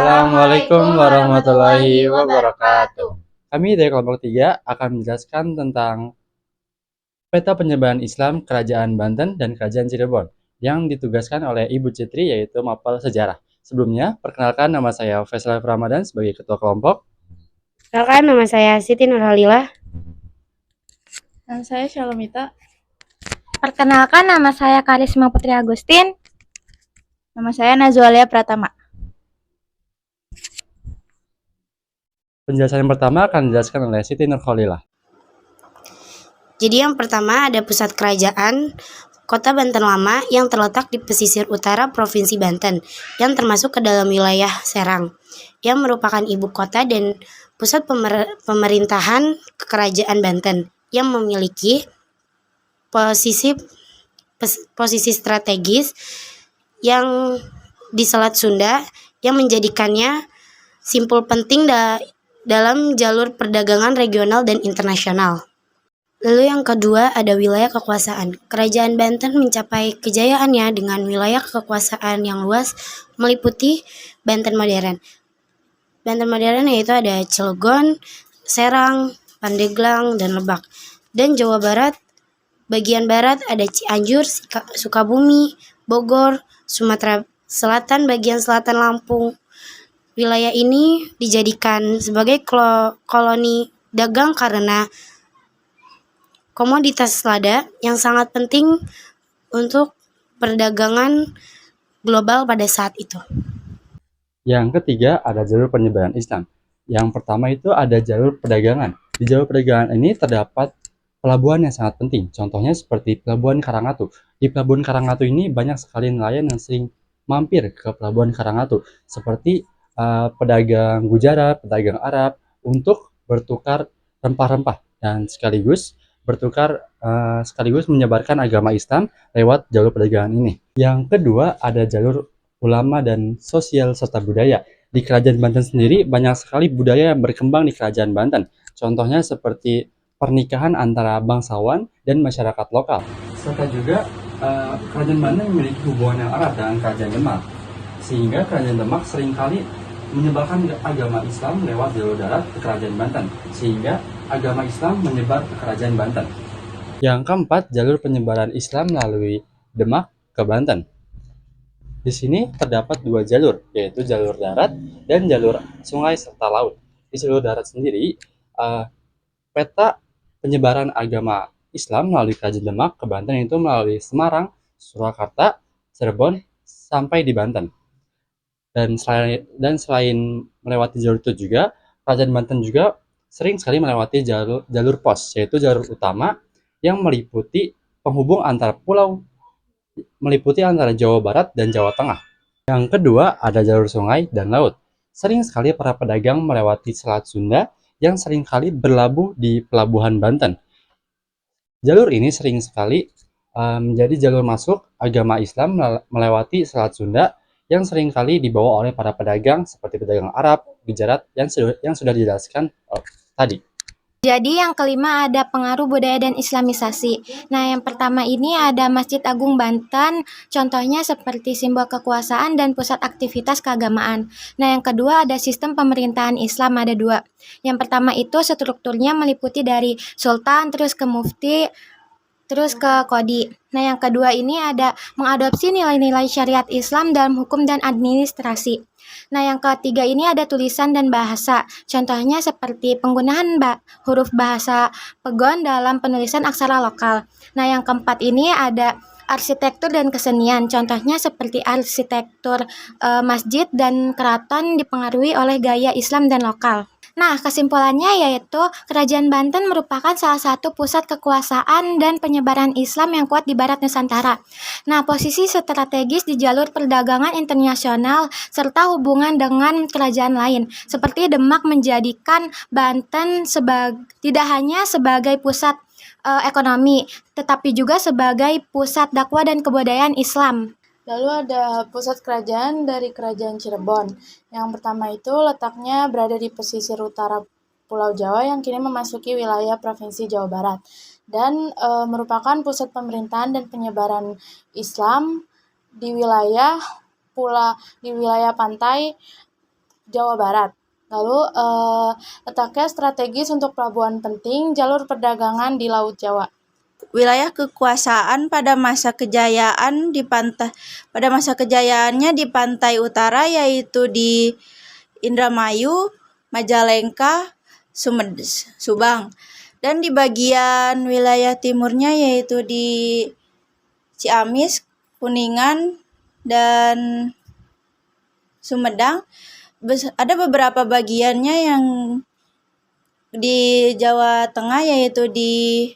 Assalamualaikum warahmatullahi wabarakatuh. Kami dari kelompok 3 akan menjelaskan tentang peta penyebaran Islam Kerajaan Banten dan Kerajaan Cirebon yang ditugaskan oleh Ibu Citri yaitu mapel sejarah. Sebelumnya, perkenalkan nama saya Faisal Ramadan sebagai ketua kelompok. Perkenalkan nama saya Siti Nurhalilah. Dan saya Shalomita. Perkenalkan nama saya Karisma Putri Agustin. Nama saya Nazualia Pratama. Penjelasan yang pertama akan dijelaskan oleh Siti Nurhalilah. Jadi yang pertama ada pusat kerajaan Kota Banten Lama yang terletak di pesisir utara Provinsi Banten yang termasuk ke dalam wilayah Serang yang merupakan ibu kota dan pusat pemerintahan kerajaan Banten yang memiliki posisi strategis yang di Selat Sunda yang menjadikannya simpul penting dalam jalur perdagangan regional dan internasional. Lalu yang kedua ada wilayah kekuasaan. Kerajaan Banten mencapai kejayaannya dengan wilayah kekuasaan yang luas meliputi Banten modern. Banten modern yaitu ada Cilegon, Serang, Pandeglang, dan Lebak. Dan Jawa Barat, bagian barat ada Cianjur, Sukabumi, Bogor, Sumatera Selatan, bagian selatan Lampung. Wilayah ini dijadikan sebagai koloni dagang karena komoditas lada yang sangat penting untuk perdagangan global pada saat itu. Yang ketiga ada jalur penyebaran Islam. Yang pertama itu ada jalur perdagangan. Di jalur perdagangan ini terdapat pelabuhan yang sangat penting. Contohnya seperti Pelabuhan Karangatu. Di Pelabuhan Karangatu ini banyak sekali nelayan yang sering mampir ke Pelabuhan Karangatu. Seperti pedagang Gujarat, pedagang Arab untuk bertukar rempah-rempah dan sekaligus menyebarkan agama Islam lewat jalur perdagangan ini. Yang kedua ada jalur ulama dan sosial serta budaya. Di Kerajaan Banten sendiri banyak sekali budaya yang berkembang di Kerajaan Banten. Contohnya seperti pernikahan antara bangsawan dan masyarakat lokal. Serta juga Kerajaan Banten memiliki hubungan yang erat dengan Kerajaan Demak. Sehingga Kerajaan Demak seringkali menyebarkan agama Islam lewat jalur darat ke Kerajaan Banten. Sehingga agama Islam menyebar ke Kerajaan Banten. Yang keempat, jalur penyebaran Islam melalui Demak ke Banten. Di sini terdapat dua jalur, yaitu jalur darat dan jalur sungai serta laut. Di jalur darat sendiri, peta penyebaran agama Islam melalui Kerajaan Demak ke Banten itu melalui Semarang, Surakarta, Cirebon, sampai di Banten. Dan selain melewati jalur itu juga, Kerajaan Banten juga sering sekali melewati jalur pos, yaitu jalur utama yang meliputi penghubung antara Jawa Barat dan Jawa Tengah. Yang kedua ada jalur sungai dan laut. Sering sekali para pedagang melewati Selat Sunda yang sering kali berlabuh di Pelabuhan Banten. Jalur ini sering sekali menjadi jalur masuk agama Islam melewati Selat Sunda yang sering kali dibawa oleh para pedagang seperti pedagang Arab, Gujarat yang sudah dijelaskan tadi. Jadi yang kelima ada pengaruh budaya dan islamisasi. Nah yang pertama ini ada Masjid Agung Banten, contohnya seperti simbol kekuasaan dan pusat aktivitas keagamaan. Nah yang kedua ada sistem pemerintahan Islam, ada dua. Yang pertama itu strukturnya meliputi dari sultan, terus ke mufti, terus ke kodi. Nah yang kedua ini ada mengadopsi nilai-nilai syariat Islam dalam hukum dan administrasi. Nah yang ketiga ini ada tulisan dan bahasa. Contohnya seperti penggunaan huruf bahasa Pegon dalam penulisan aksara lokal. Nah yang keempat ini ada arsitektur dan kesenian. Contohnya seperti arsitektur masjid dan keraton dipengaruhi oleh gaya Islam dan lokal. Nah, kesimpulannya yaitu Kerajaan Banten merupakan salah satu pusat kekuasaan dan penyebaran Islam yang kuat di Barat Nusantara. Nah, posisi strategis di jalur perdagangan internasional serta hubungan dengan kerajaan lain, seperti Demak menjadikan Banten tidak hanya sebagai pusat ekonomi, tetapi juga sebagai pusat dakwah dan kebudayaan Islam. Lalu ada pusat kerajaan dari Kerajaan Cirebon. Yang pertama itu letaknya berada di pesisir utara Pulau Jawa yang kini memasuki wilayah Provinsi Jawa Barat. Dan merupakan pusat pemerintahan dan penyebaran Islam di wilayah pantai Jawa Barat. Lalu letaknya strategis untuk pelabuhan penting, jalur perdagangan di Laut Jawa. Wilayah kekuasaan pada masa kejayaannya di pantai utara yaitu di Indramayu, Majalengka, Subang, dan di bagian wilayah timurnya yaitu di Ciamis, Kuningan, dan Sumedang. Ada beberapa bagiannya yang di Jawa Tengah yaitu di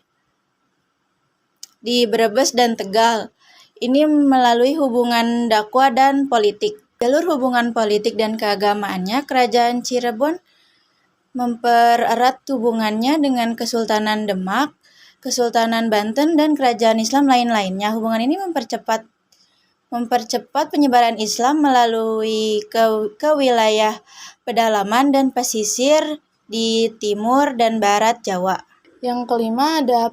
Brebes dan Tegal. Ini melalui hubungan dakwah dan politik. Jalur hubungan politik dan keagamaannya, Kerajaan Cirebon mempererat hubungannya dengan Kesultanan Demak, Kesultanan Banten, dan kerajaan Islam lain-lainnya. Hubungan ini mempercepat penyebaran Islam melalui ke wilayah pedalaman dan pesisir di timur dan barat Jawa. Yang kelima ada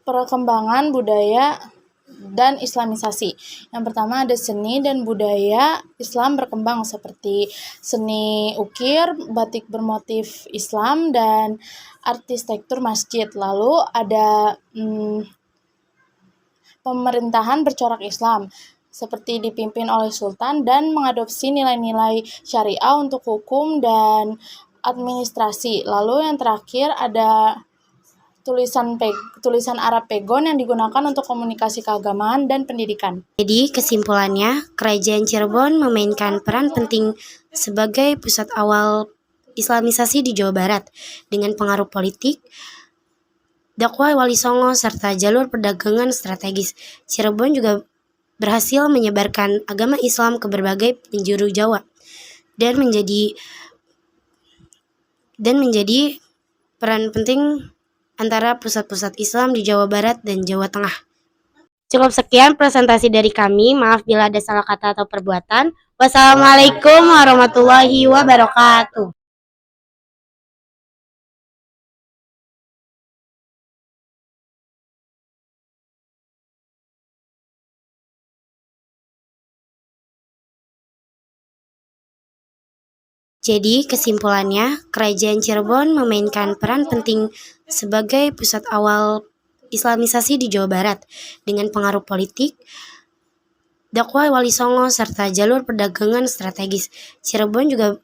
perkembangan budaya dan Islamisasi. Yang pertama ada seni dan budaya Islam berkembang seperti seni ukir, batik bermotif Islam, dan arsitektur masjid. Lalu ada pemerintahan bercorak Islam seperti dipimpin oleh sultan dan mengadopsi nilai-nilai syariah untuk hukum dan administrasi. Lalu yang terakhir ada tulisan Arab Pegon yang digunakan untuk komunikasi keagamaan dan pendidikan. Jadi kesimpulannya, Kerajaan Cirebon memainkan peran penting sebagai pusat awal Islamisasi di Jawa Barat dengan pengaruh politik, dakwah Wali Songo, serta jalur perdagangan strategis. Cirebon juga berhasil menyebarkan agama Islam ke berbagai penjuru Jawa dan menjadi peran penting antara pusat-pusat Islam di Jawa Barat dan Jawa Tengah. Cukup sekian presentasi dari kami. Maaf bila ada salah kata atau perbuatan. Wassalamualaikum warahmatullahi wabarakatuh. Jadi kesimpulannya, Kerajaan Cirebon memainkan peran penting sebagai pusat awal Islamisasi di Jawa Barat dengan pengaruh politik, dakwah Wali Songo, serta jalur perdagangan strategis. Cirebon juga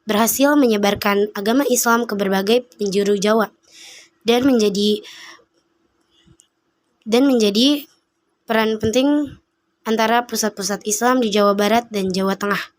berhasil menyebarkan agama Islam ke berbagai penjuru Jawa dan menjadi peran penting antara pusat-pusat Islam di Jawa Barat dan Jawa Tengah.